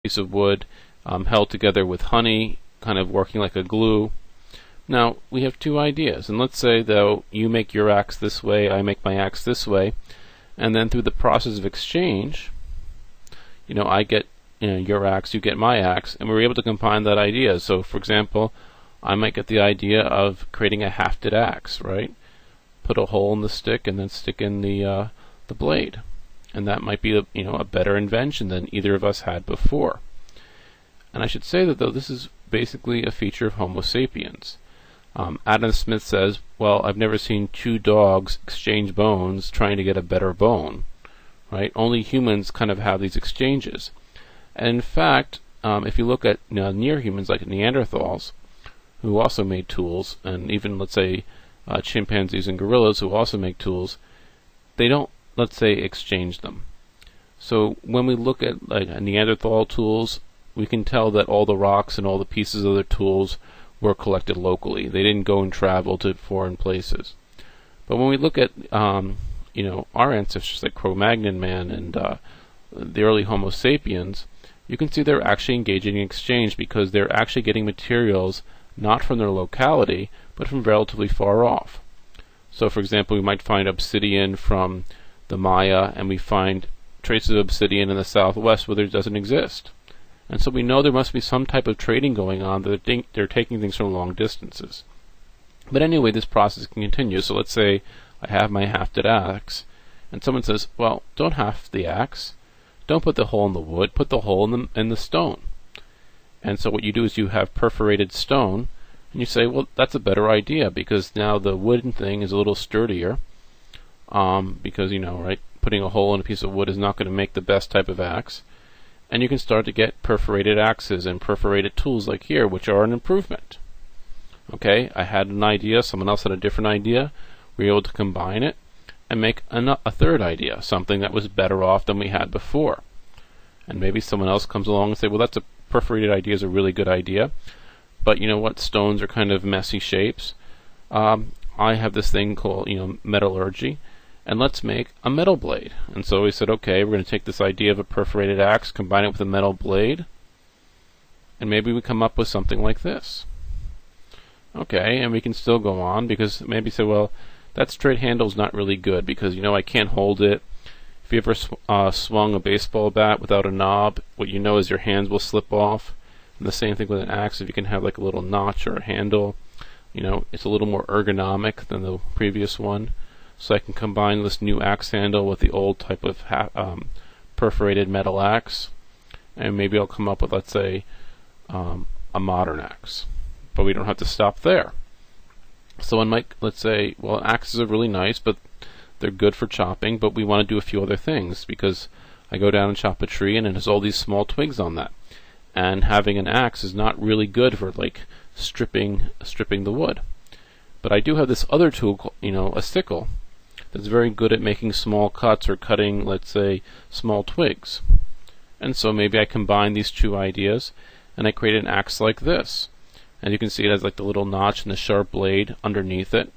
piece of wood held together with honey, kind of working like a glue. Now, we have two ideas, and let's say, though, you make your axe this way, I make my axe this way, and then through the process of exchange, I get your axe, you get my axe, and we're able to combine that idea. So, for example, I might get the idea of creating a hafted axe, right? Put a hole in the stick and then stick in the blade, and that might be a better invention than either of us had before. And I should say that, though, this is basically a feature of Homo sapiens. Adam Smith says, well, I've never seen two dogs exchange bones trying to get a better bone, right? Only humans kind of have these exchanges. And in fact, if you look at near humans like Neanderthals, who also made tools, and even, let's say, chimpanzees and gorillas who also make tools, they don't, let's say, exchange them. So when we look at Neanderthal tools, we can tell that all the rocks and all the pieces of their tools were collected locally. They didn't go and travel to foreign places. But when we look at our ancestors like Cro-Magnon man and the early Homo sapiens, you can see they're actually engaging in exchange because they're actually getting materials not from their locality, but from relatively far off. So, for example, we might find obsidian from the Maya, and we find traces of obsidian in the southwest where there doesn't exist. And so we know there must be some type of trading going on, that they're taking things from long distances. But anyway, this process can continue. So let's say I have my hafted axe, and someone says, well, don't haft the axe. Don't put the hole in the wood, put the hole in the stone. And so what you do is you have perforated stone, and you say, well, that's a better idea, because now the wooden thing is a little sturdier, because, right, putting a hole in a piece of wood is not going to make the best type of axe. And you can start to get perforated axes and perforated tools like here, which are an improvement. Okay, I had an idea, someone else had a different idea. We were able to combine it and make a third idea, something that was better off than we had before. And maybe someone else comes along and say, well, that's a perforated idea is a really good idea, but you know what, stones are kind of messy shapes. I have this thing called metallurgy, and let's make a metal blade. And so we said, okay, we're going to take this idea of a perforated axe, combine it with a metal blade, and maybe we come up with something like this. Okay, and we can still go on, because maybe say, well, that straight handle's not really good, because I can't hold it. If you ever swung a baseball bat without a knob, what you know is your hands will slip off. And the same thing with an axe. If you can have like a little notch or a handle, it's a little more ergonomic than the previous one. So I can combine this new axe handle with the old type of perforated metal axe, and maybe I'll come up with, let's say, a modern axe. But we don't have to stop there. Someone might, let's say, well, axes are really nice, but they're good for chopping, but we want to do a few other things, because I go down and chop a tree and it has all these small twigs on that. And having an axe is not really good for stripping the wood. But I do have this other tool, a sickle, that's very good at making small cuts or cutting, let's say, small twigs. And so maybe I combine these two ideas and I create an axe like this. And you can see it has like the little notch and the sharp blade underneath it.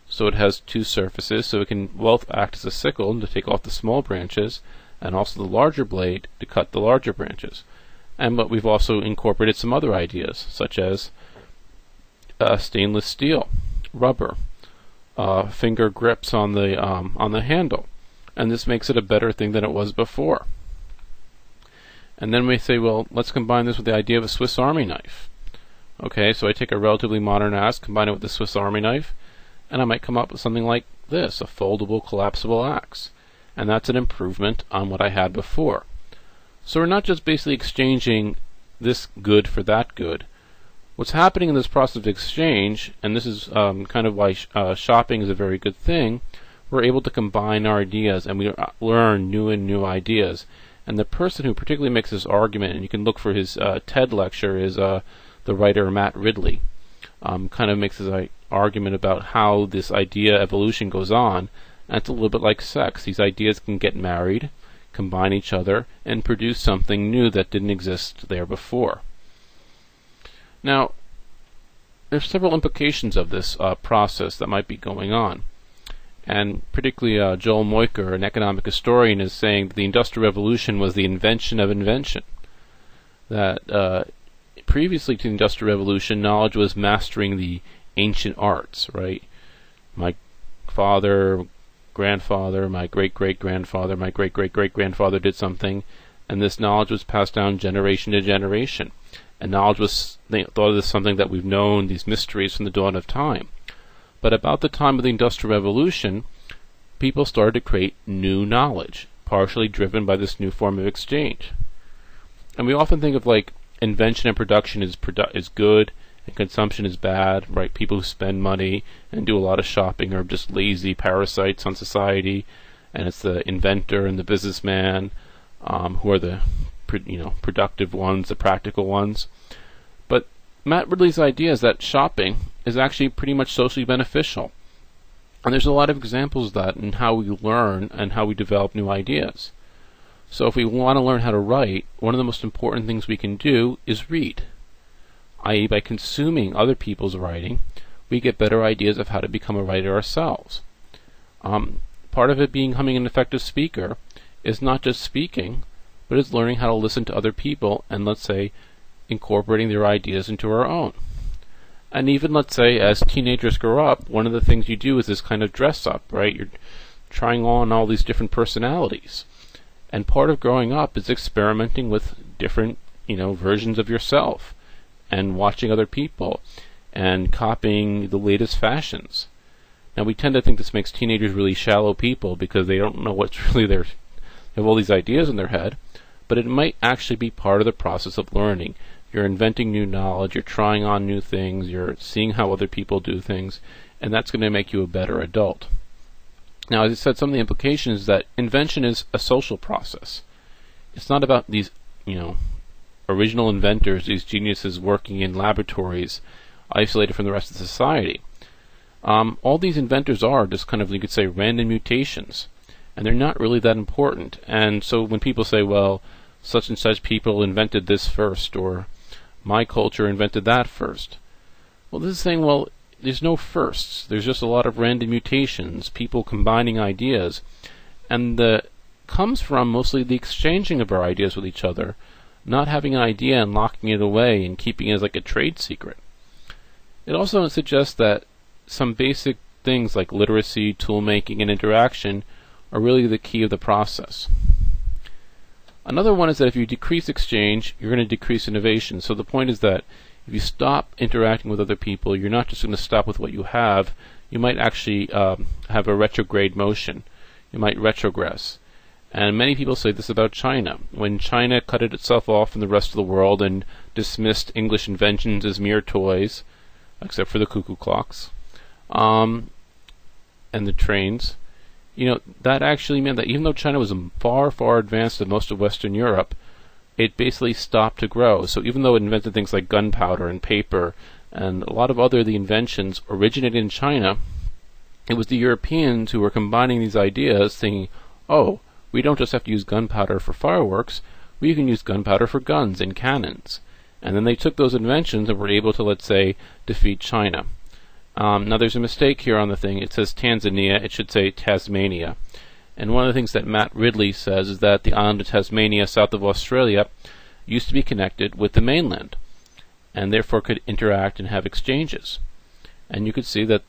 So it has two surfaces, so it can both act as a sickle to take off the small branches, and also the larger blade to cut the larger branches. But we've also incorporated some other ideas, such as stainless steel, rubber, finger grips on the handle, and this makes it a better thing than it was before. And then we say, well, let's combine this with the idea of a Swiss Army knife. Okay, so I take a relatively modern axe, combine it with the Swiss Army knife, and I might come up with something like this, a foldable, collapsible axe. And that's an improvement on what I had before. So we're not just basically exchanging this good for that good. What's happening in this process of exchange, and this is kind of why shopping is a very good thing, we're able to combine our ideas, and we learn new and new ideas. And the person who particularly makes this argument, and you can look for his TED lecture, is the writer Matt Ridley. Kind of makes this argument about how this idea evolution goes on, and it's a little bit like sex. These ideas can get married, combine each other, and produce something new that didn't exist there before. Now, there's several implications of this process that might be going on. And particularly Joel Moyker, an economic historian, is saying that the Industrial Revolution was the invention of invention. that previously to the Industrial Revolution, knowledge was mastering the ancient arts, right? My father, grandfather, my great-great-grandfather, my great-great-great-grandfather did something, and this knowledge was passed down generation to generation. And knowledge was thought of as something that we've known, these mysteries from the dawn of time. But about the time of the Industrial Revolution, people started to create new knowledge, partially driven by this new form of exchange. And we often think of like invention and production is good and consumption is bad, right? People who spend money and do a lot of shopping are just lazy parasites on society, and it's the inventor and the businessman who are the productive ones, the practical ones. But Matt Ridley's idea is that shopping is actually pretty much socially beneficial. And there's a lot of examples of that in how we learn and how we develop new ideas. So if we want to learn how to write, one of the most important things we can do is read. I.e., by consuming other people's writing, we get better ideas of how to become a writer ourselves. Part of it becoming an effective speaker is not just speaking, but it's learning how to listen to other people and, let's say, incorporating their ideas into our own. And even, let's say, as teenagers grow up, one of the things you do is this kind of dress up, right? You're trying on all these different personalities. And part of growing up is experimenting with different, versions of yourself and watching other people and copying the latest fashions. Now, we tend to think this makes teenagers really shallow people because they don't know what's really they have all these ideas in their head, but it might actually be part of the process of learning. You're inventing new knowledge, you're trying on new things, you're seeing how other people do things, and that's going to make you a better adult. Now, as I said, some of the implications is that invention is a social process. It's not about these, original inventors, these geniuses working in laboratories, isolated from the rest of society. All these inventors are just kind of, you could say, random mutations, and they're not really that important. And so when people say, well, such and such people invented this first, or my culture invented that first, well, this is saying, well, there's no firsts. There's just a lot of random mutations, people combining ideas, and comes from mostly the exchanging of our ideas with each other, not having an idea and locking it away and keeping it as like a trade secret. It also suggests that some basic things like literacy, tool making, and interaction are really the key of the process. Another one is that if you decrease exchange, you're going to decrease innovation. So the point is that if you stop interacting with other people, you're not just going to stop with what you have. You might actually have a retrograde motion. You might retrogress. And many people say this about China. When China cut itself off from the rest of the world and dismissed English inventions as mere toys, except for the cuckoo clocks, and the trains, that actually meant that even though China was far, far advanced than most of Western Europe, it basically stopped to grow. So even though it invented things like gunpowder and paper and a lot of the inventions originated in China, it was the Europeans who were combining these ideas, thinking, oh, we don't just have to use gunpowder for fireworks, we can use gunpowder for guns and cannons. And then they took those inventions and were able to, let's say, defeat China. Now there's a mistake here on the thing. It says Tanzania, it should say Tasmania. And one of the things that Matt Ridley says is that the island of Tasmania, south of Australia, used to be connected with the mainland, and therefore could interact and have exchanges. And you could see that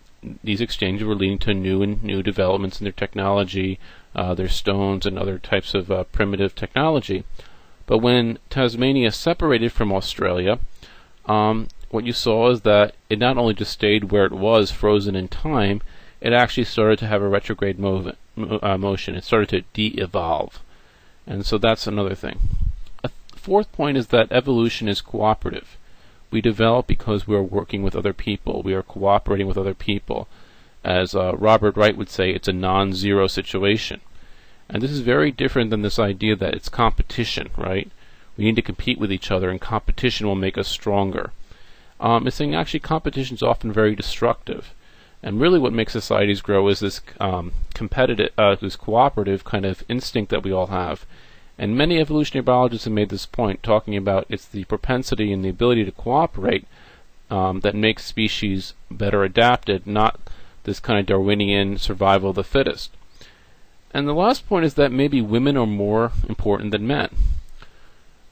these exchanges were leading to new developments in their technology, their stones and other types of primitive technology. But when Tasmania separated from Australia, what you saw is that it not only just stayed where it was, frozen in time, it actually started to have a retrograde motion. It started to de-evolve. And so that's another thing. A fourth point is that evolution is cooperative. We develop because we are working with other people. We are cooperating with other people. As Robert Wright would say, it's a non-zero situation. And this is very different than this idea that it's competition, right? We need to compete with each other, and competition will make us stronger. It's saying actually competition is often very destructive. And really what makes societies grow is this this cooperative kind of instinct that we all have. And many evolutionary biologists have made this point, talking about it's the propensity and the ability to cooperate that makes species better adapted, not this kind of Darwinian survival of the fittest. And the last point is that maybe women are more important than men.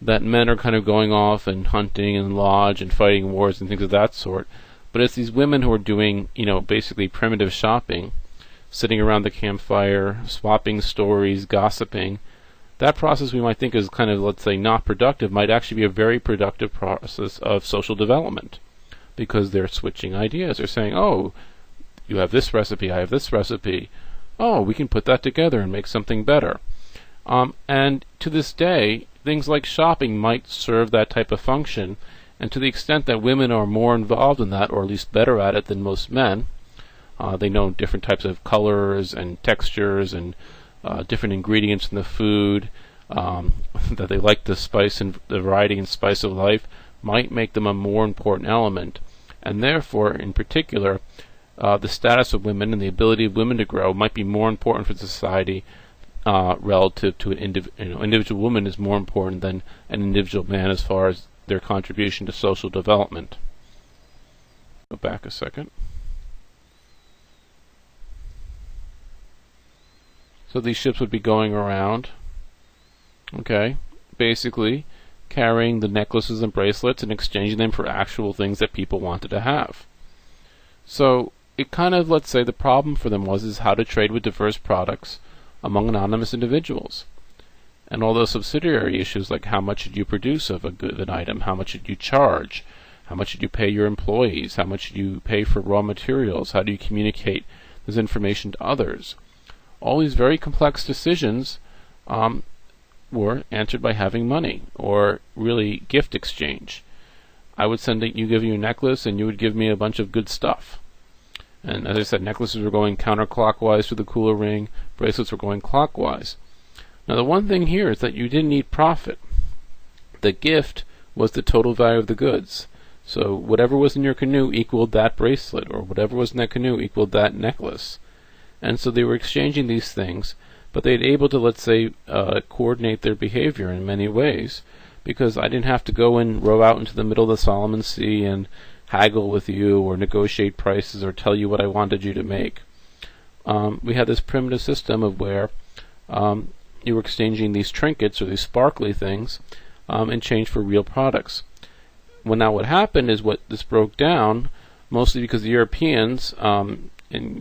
that men are kind of going off and hunting and lodge and fighting wars and things of that sort. But it's these women who are doing, basically primitive shopping, sitting around the campfire, swapping stories, gossiping. That process we might think is kind of, let's say, not productive, might actually be a very productive process of social development, because they're switching ideas. They're saying, oh, you have this recipe, I have this recipe. Oh, we can put that together and make something better. And to this day, things like shopping might serve that type of function, and to the extent that women are more involved in that, or at least better at it than most men, they know different types of colors and textures and different ingredients in the food, that they like the spice and the variety and spice of life, might make them a more important element. And therefore, in particular, the status of women and the ability of women to grow might be more important for society relative to an individual woman is more important than an individual man as far as their contribution to social development. Go back a second. So these ships would be going around, basically carrying the necklaces and bracelets and exchanging them for actual things that people wanted to have. So it kind of, let's say, the problem for them is how to trade with diverse products among anonymous individuals. And all those subsidiary issues, like how much did you produce of an item, how much did you charge, how much did you pay your employees, how much did you pay for raw materials, how do you communicate this information to others. All these very complex decisions were answered by having money, or really gift exchange. I would give you a necklace and you would give me a bunch of good stuff. And as I said, necklaces were going counterclockwise to the cooler ring, bracelets were going clockwise. Now the one thing here is that you didn't need profit. The gift was the total value of the goods. So whatever was in your canoe equaled that bracelet, or whatever was in that canoe equaled that necklace. And so they were exchanging these things, but they'd able to, let's say, coordinate their behavior in many ways, because I didn't have to go and row out into the middle of the Solomon Sea and haggle with you or negotiate prices or tell you what I wanted you to make. We had this primitive system of where you were exchanging these trinkets or these sparkly things in exchange for real products. Well, now what happened is what this broke down, mostly because the Europeans, and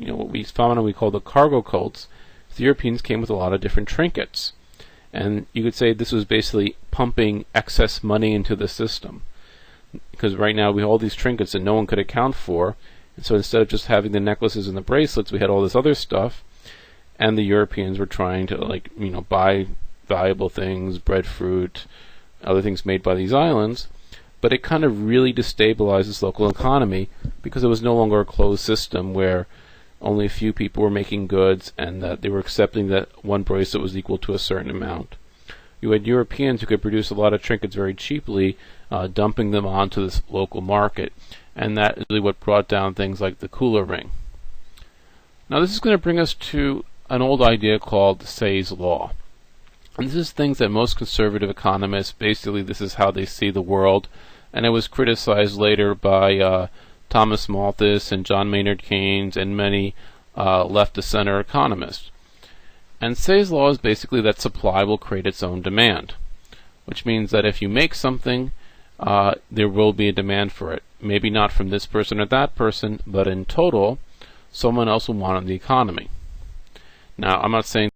what we found we call the cargo cults, the Europeans came with a lot of different trinkets. And you could say this was basically pumping excess money into the system. Because right now we have all these trinkets that no one could account for. And so instead of just having the necklaces and the bracelets, we had all this other stuff. And the Europeans were trying to buy valuable things, breadfruit, other things made by these islands. But it kind of really destabilized this local economy because it was no longer a closed system where only a few people were making goods and that they were accepting that one bracelet was equal to a certain amount. You had Europeans who could produce a lot of trinkets very cheaply, dumping them onto this local market, and that is really what brought down things like the cooler ring. Now this is going to bring us to an old idea called Say's law. And this is things that most conservative economists, basically this is how they see the world, and it was criticized later by Thomas Malthus and John Maynard Keynes and many left-to-center economists. And Say's law is basically that supply will create its own demand, which means that if you make something, there will be a demand for it. Maybe not from this person or that person, but in total, someone else will want it in the economy. Now, I'm not saying